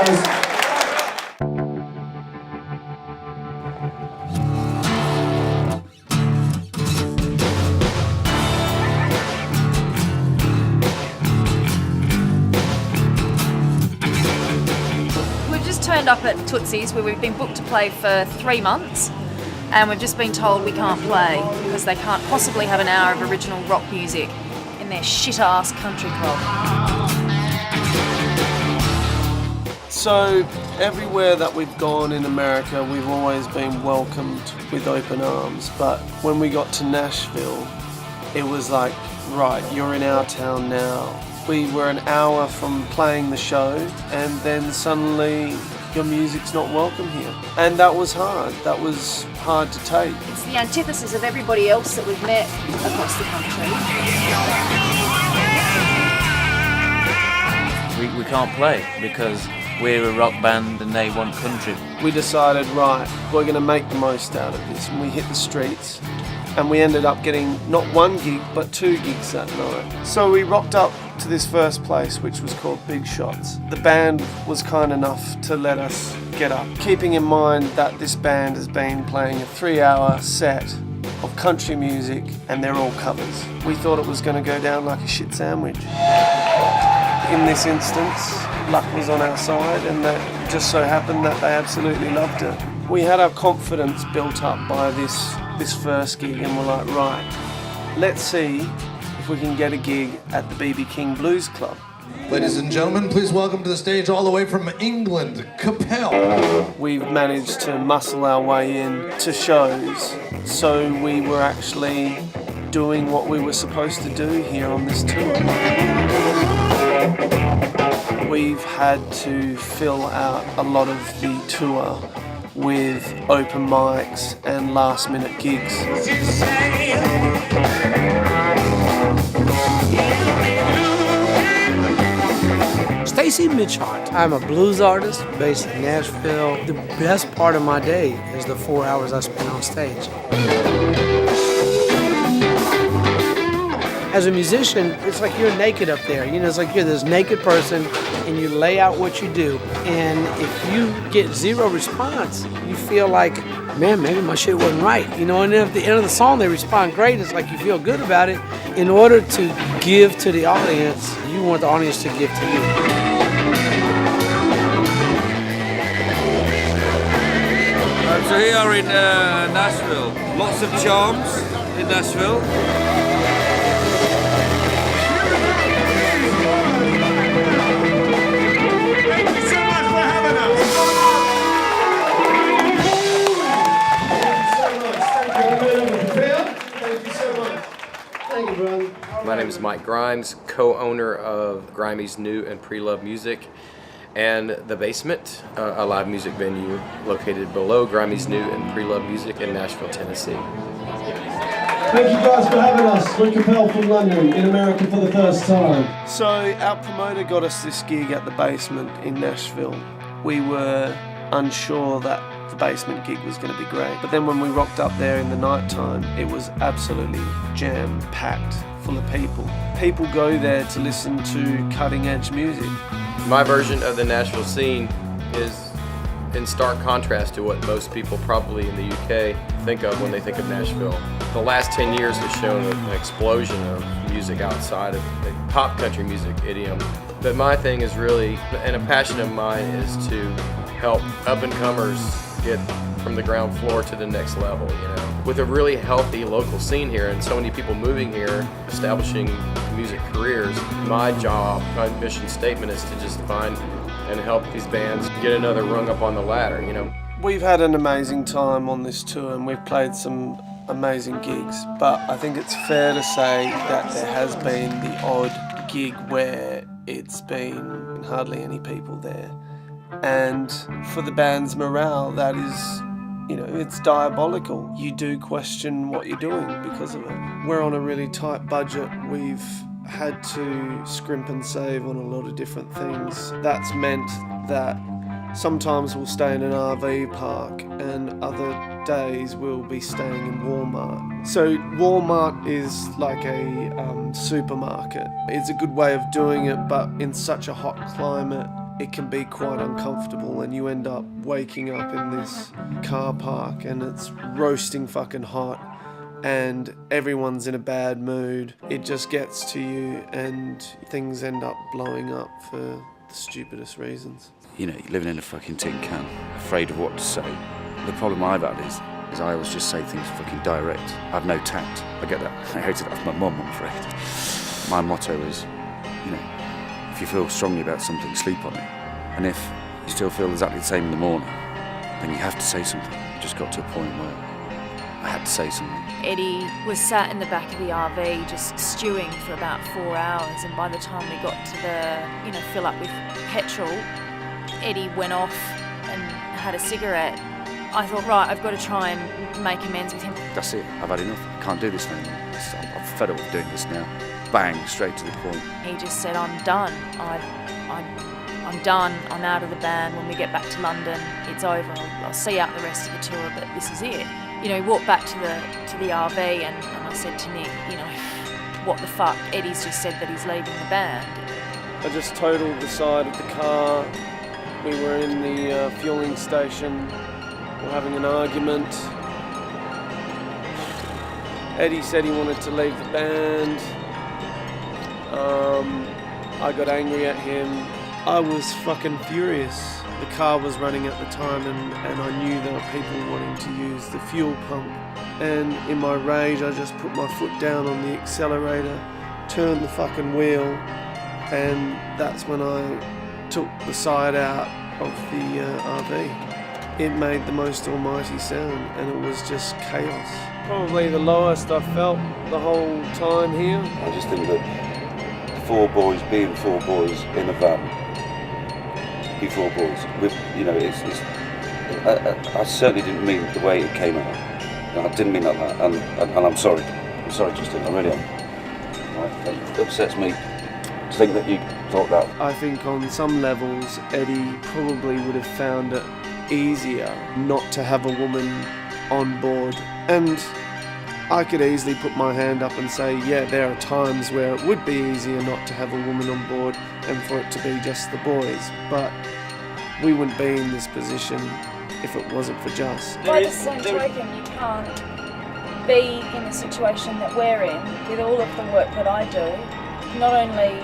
guys. We've just turned up at Tootsie's where we've been booked to play for 3 months, and we've just been told we can't play because they can't possibly have an hour of original rock music in their shit-ass country club. So everywhere that we've gone in America, we've always been welcomed with open arms. But when we got to Nashville, it was like, right, you're in our town now. We were an hour from playing the show, and then suddenly your music's not welcome here. And that was hard. That was hard to take. It's the antithesis of everybody else that we've met across the country. We can't play because we're a rock band and they want country. We decided, right, we're going to make the most out of this, and we hit the streets, and we ended up getting not 1 gig but 2 gigs that night. So we rocked up to this first place, which was called Big Shots. The band was kind enough to let us get up, keeping in mind that this band has been playing a 3-hour set of country music and they're all covers. We thought it was going to go down like a shit sandwich. In this instance, luck was on our side, and that just so happened that they absolutely loved it. We had our confidence built up by this first gig, and we're like, right, let's see if we can get a gig at the B.B. King Blues Club. Ladies and gentlemen, please welcome to the stage all the way from England, Capelle. We've managed to muscle our way in to shows, so we were actually doing what we were supposed to do here on this tour. We've had to fill out a lot of the tour with open mics and last-minute gigs. Stacy Mitchhart. I'm a blues artist based in Nashville. The best part of my day is the 4 hours I spend on stage. As a musician, it's like you're naked up there. You know, it's like you're this naked person and you lay out what you do. And if you get zero response, you feel like, man, maybe my shit wasn't right. You know, and then at the end of the song, they respond great. It's like you feel good about it. In order to give to the audience, you want the audience to give to you. So here are in Nashville. Lots of charms in Nashville. My name is Mike Grimes, co-owner of Grimey's New and Pre-Love Music and The Basement, a live music venue located below Grimey's New and Pre-Love Music in Nashville, Tennessee. Thank you guys for having us. We're Capelle from London, in America for the first time. So our promoter got us this gig at the Basement in Nashville. We were unsure that the Basement gig was going to be great, but then when we rocked up there in the night time, it was absolutely jam-packed full of people. People go there to listen to cutting-edge music. My version of the Nashville scene is in stark contrast to what most people probably in the UK think of when they think of Nashville. The last 10 years has shown an explosion of music outside of the pop country music idiom. But my thing is really, and a passion of mine is to help up-and-comers get from the ground floor to the next level, you know. With a really healthy local scene here and so many people moving here, establishing music careers, my job, my mission statement is to just find and help these bands get another rung up on the ladder, you know. We've had an amazing time on this tour and we've played some amazing gigs, but I think it's fair to say that there has been the odd gig where it's been hardly any people there. And for the band's morale, that is, you know, it's diabolical. You do question what you're doing because of it. We're on a really tight budget. We've had to scrimp and save on a lot of different things. That's meant that sometimes we'll stay in an RV park and other days we'll be staying in Walmart. So Walmart is like a supermarket. It's a good way of doing it, but in such a hot climate, it can be quite uncomfortable, and you end up waking up in this car park and it's roasting fucking hot and everyone's in a bad mood. It just gets to you and things end up blowing up for the stupidest reasons. You know, living in a fucking tin can, afraid of what to say. The problem I've had is I always just say things fucking direct. I've no tact. I get that. I hate it off my mum, I'm afraid. My motto is, you know, if you feel strongly about something, sleep on it. And if you still feel exactly the same in the morning, then you have to say something. It just got to a point where I had to say something. Eddie was sat in the back of the RV just stewing for about 4 hours, and by the time we got to the, fill up with petrol, Eddie went off and had a cigarette. I thought, right, I've got to try and make amends with him. That's it. I've had enough. I can't do this anymore. I'm fed up with doing this now. Bang, straight to the point. He just said, I'm done. I'm done. I'm out of the band. When we get back to London, it's over. I'll see out the rest of the tour, but this is it. He walked back to the RV and I said to Nick, what the fuck? Eddie's just said that he's leaving the band. I just totaled the side of the car. We were in the fueling station. We were having an argument. Eddie said he wanted to leave the band. I got angry at him. I was fucking furious. The car was running at the time and I knew there were people wanting to use the fuel pump. And in my rage, I just put my foot down on the accelerator, turned the fucking wheel, and that's when I took the side out of the RV. It made the most almighty sound and it was just chaos. Probably the lowest I've felt the whole time here. I just think that four boys being four boys in a van, be four boys, with, I certainly didn't mean the way it came out. I didn't mean like that, and I'm sorry. I'm sorry, Justin, I really am. Right? It upsets me to think that you thought that. I think on some levels, Eddie probably would have found it easier not to have a woman on board. And I could easily put my hand up and say, yeah, there are times where it would be easier not to have a woman on board and for it to be just the boys. But we wouldn't be in this position if it wasn't for Just. By the same token, you can't be in the situation that we're in with all of the work that I do, not only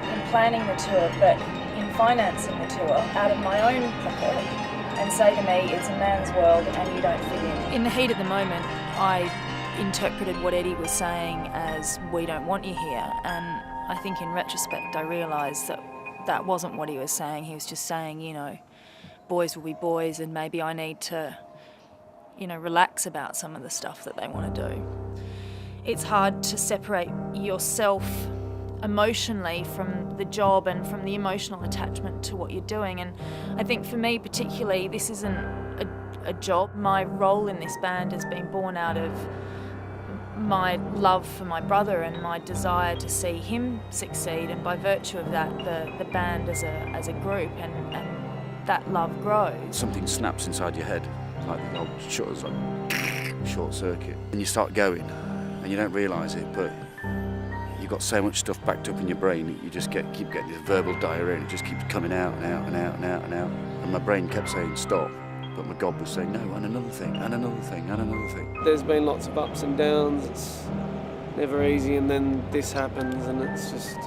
in planning the tour, but in financing the tour out of my own pocket, and say to me, it's a man's world and you don't fit in. In the heat of the moment, I interpreted what Eddie was saying as, we don't want you here, and I think in retrospect I realised that that wasn't what he was saying. He was just saying, boys will be boys and maybe I need to, relax about some of the stuff that they want to do. It's hard to separate yourself emotionally from the job and from the emotional attachment to what you're doing, and I think for me particularly, this isn't a job. My role in this band has been born out of my love for my brother and my desire to see him succeed, and by virtue of that, the band as a group and that love grows. Something snaps inside your head, like the old shutters, like short circuit, and you start going, and you don't realise it, but you've got so much stuff backed up in your brain that you just keep getting this verbal diarrhea, and it just keeps coming out and out and out and out and out, and my brain kept saying stop. But my God was saying no, and another thing, and another thing, and another thing. There's been lots of ups and downs. It's never easy, and then this happens, and it's just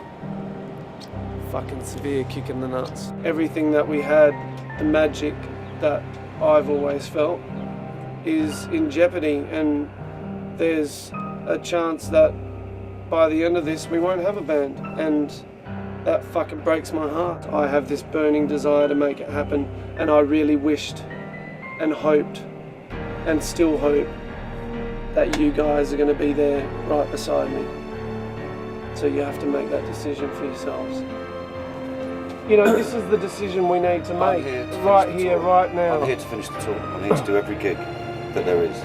fucking severe kick in the nuts. Everything that we had, the magic that I've always felt, is in jeopardy, and there's a chance that by the end of this we won't have a band, and that fucking breaks my heart. I have this burning desire to make it happen, and I really wished and hoped and still hope that you guys are going to be there right beside me. So you have to make that decision for yourselves. This is the decision we need to make right here, right now. I'm here to finish the tour. I'm here to do every gig that there is.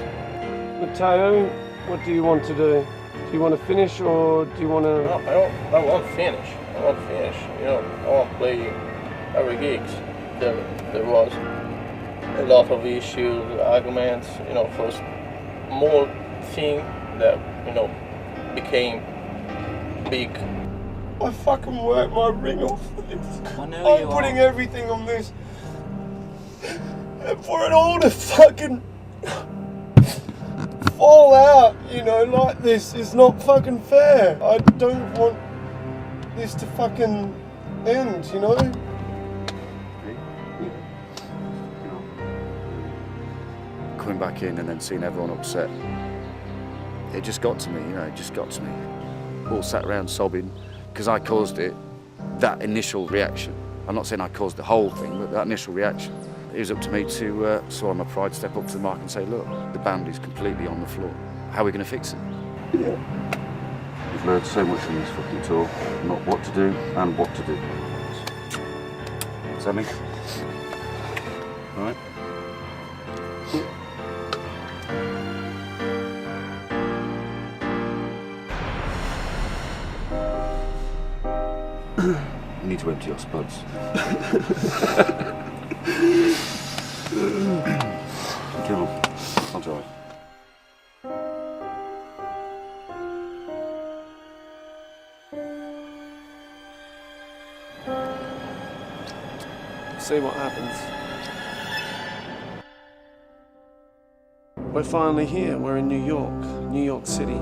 Matteo, what do you want to do? Do you want to finish or do you want to... No, I want to finish. I want to finish. I want to play every gig. There was a lot of issues, arguments, for a small thing that, became big. I fucking worked my ring off for this. I know I'm putting everything on this. And for it all to fucking fall out, you know, like this is not fucking fair. I don't want this to fucking end, you know? Coming back in and then seeing everyone upset, it just got to me, you know, it just got to me. All sat around sobbing because I caused it, that initial reaction. I'm not saying I caused the whole thing, but that initial reaction. It was up to me to swallow my pride, step up to the mark and say, look, the band is completely on the floor. How are we going to fix it? We've learned so much from this fucking tour, not what to do and what to do. Sammy? All right? You need to empty your spuds. Come on, I'll drive. See what happens. We're finally here. We're in New York City.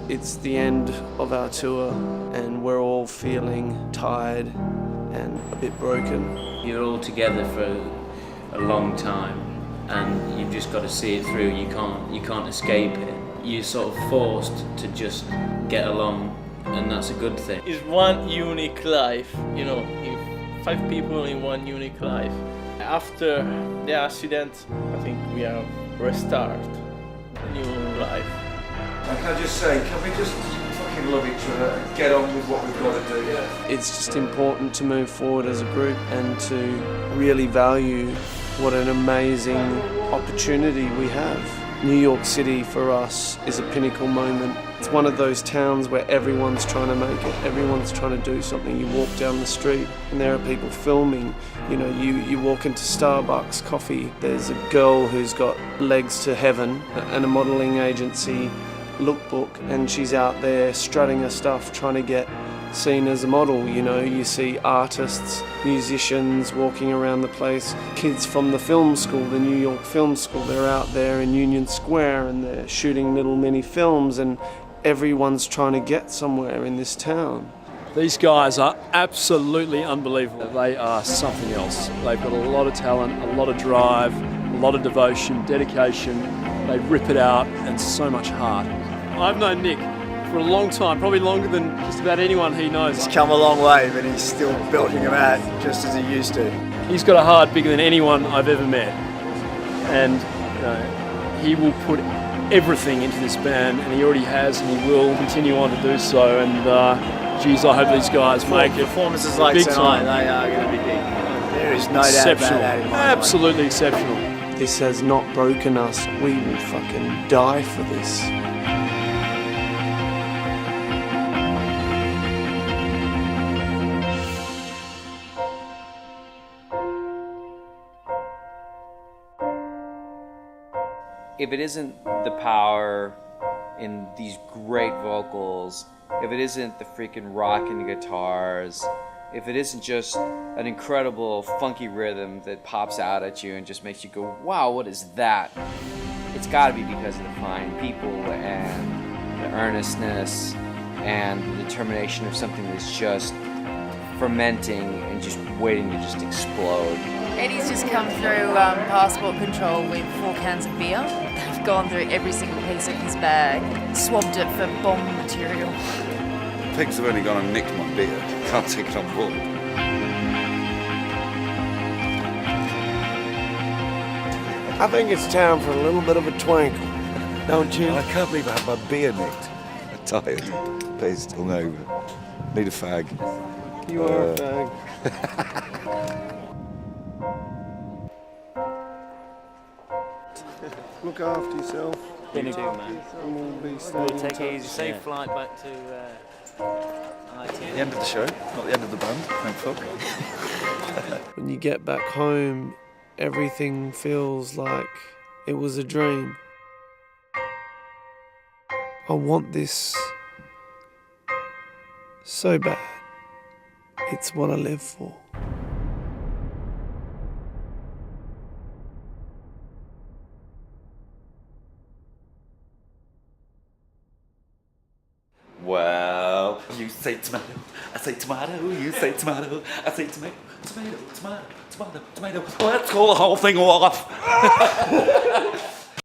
It's the end of our tour and we're all feeling tired and a bit broken. You're all together for a long time and you've just got to see it through. You can't escape it. You're sort of forced to just get along, and that's a good thing. It's one unique life, you know, 5 people in one unique life. After the accident, I think we have restart a new life. Can I just say, can we just fucking love each other and get on with what we've got to do? Yeah. It's just important to move forward as a group and to really value what an amazing opportunity we have. New York City for us is a pinnacle moment. It's one of those towns where everyone's trying to make it, everyone's trying to do something. You walk down the street and there are people filming. You know, you walk into Starbucks coffee, there's a girl who's got legs to heaven and a modelling agency lookbook, and she's out there strutting her stuff, trying to get seen as a model. You know, you see artists, musicians walking around the place, kids from the film school, the New York Film School, they're out there in Union Square and they're shooting little mini films, and everyone's trying to get somewhere in this town. These guys are absolutely unbelievable. They are something else. They've got a lot of talent, a lot of drive, a lot of devotion, dedication. They rip it out, and so much heart. I've known Nick for a long time, probably longer than just about anyone he knows. He's come a long way, but he's still belting him out just as he used to. He's got a heart bigger than anyone I've ever met. And you know, he will put everything into this band, and he already has, and he will continue on to do so. And geez, I hope these guys make it. Performances like big tonight, time. they are going to be big. There is no doubt about that in my mind. Absolutely exceptional. This has not broken us. We will fucking die for this. If it isn't the power in these great vocals, if it isn't the freaking rockin' guitars, if it isn't just an incredible funky rhythm that pops out at you and just makes you go, wow, what is that? It's gotta be because of the fine people and the earnestness and the determination of something that's just fermenting and just waiting to just explode. Eddie's just come through passport control with 4 cans of beer. They've gone through every single piece of his bag, swabbed it for bomb material. Pigs have only gone and nicked my beer. Can't take it on board. I think it's time for a little bit of a twinkle, don't you? I can't believe I had my beer nicked. I'm tired, pissed, hungover. Need a fag. You are a fag. Look after yourself. You too, man. And we'll be staying We'll in take touch. it easy. Safe flight back to IT. The end of the show, not the end of the band. Thank fuck. When you get back home, everything feels like it was a dream. I want this so bad. It's what I live for. Well, you say tomato, I say tomato, you say tomato, I say tomato, tomato, tomato, tomato, tomato. Let's call the whole thing off.